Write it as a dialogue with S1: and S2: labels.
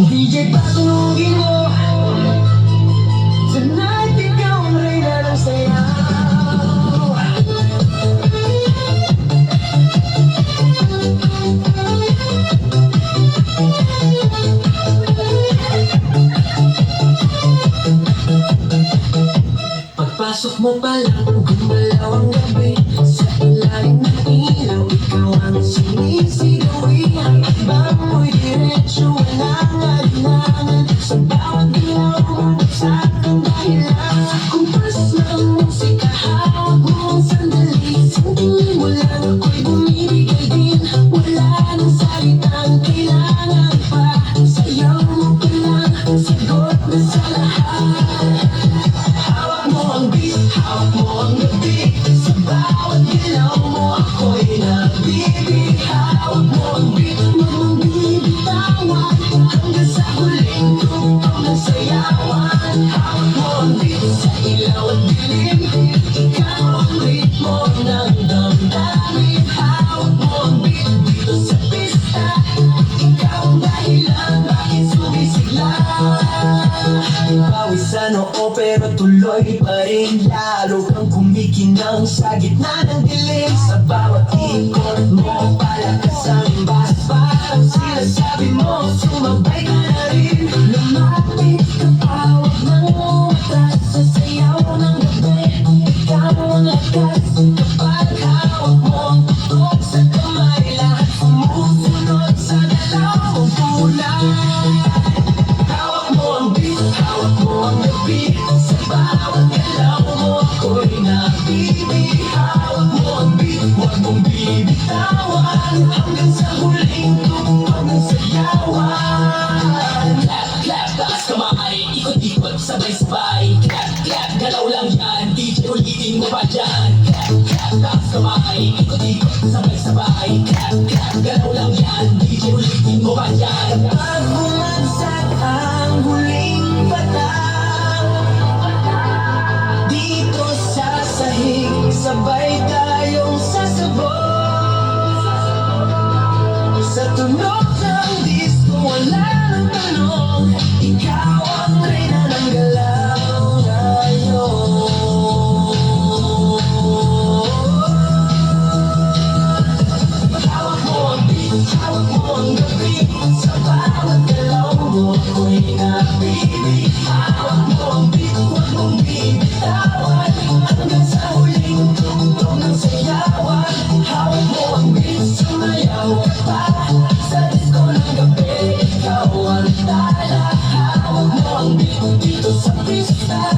S1: DJ patunugin mo, tonight ikaw ang reyna ng sayaw. Pagpasok mo palang gumalaw ang gabi, sa ilalim ng ilaw ikaw ang sinisigawi. Bang mo'y diretso, walang alinlangan, sa bawat galaw mo sa aking dahilan. Kumpas ng musika, hawak mo ang sandali, sandali mo lang ako'y bumibigay din. Wala nang salitang kailangan pa, sayaw mo pa lang, sagot na sa lahat. Hawak mo ang beat, hawak mo ang gabi, sa bawat galaw mo ako'y nabibig. Hawak mo ang beat, huwag mong bibitawan, hanggang sa huling tugtog ng sayawan. Hawak mo ang beat, sa ilaw at dilim, ikaw ang ritmo ng damdamin. Hawak mo ang beat, dito sa pista, ikaw ang dahilan bakit sumisigla. Pawis sa noo pero tuloy pa rin, lalo kang kumikinang sa gitna ng dilim. Sa bawat ikot mo, palakas ang bass, parang sinasabi mo, sumabay ka na rin. Lumapit ka pa, huwag nang umatras, sa sayaw ng gabi, ikaw ang lakas. Kapag hawak mo ang tutok sa kamay, lahat sumusunod sa dalaw mong kulay. Hawak mo ang beat, hawak mo ang gabi, sa bawat galaw mo ako'y nabibig. Hawak mo ang beat, huwag mong bibitawan, hanggang sa huling tugtog ng sayawan.
S2: Clap, clap, taas kamay, ikot-ikot, sabay-sabay. Clap, clap, galaw lang yan, DJ ulitin mo pa dyan. Clap, clap, taas kamay, ikot-ikot, sabay-sabay. Clap, clap, galaw lang yan, DJ ulitin mo pa dyan.
S1: Pag bumagsak ang huling patang, dito sa sahig, sabay tayong sasabog. Sa tunog ng disco, wala nang tanong, ikaw ang reyna ng galaw ngayon. Hawak mo ang beat, hawak mo ang gabi, sa bawat galaw mo ako'y nabibig. Hawak mo ang beat, huwag mong bibitawan, hanggang sa huling tugtog ng sayawan. Hawak mo ang beat, sumayaw ka pa, sa disco ng gabi, ikaw ang tala. Hawak mo ang beat, dito sa pista,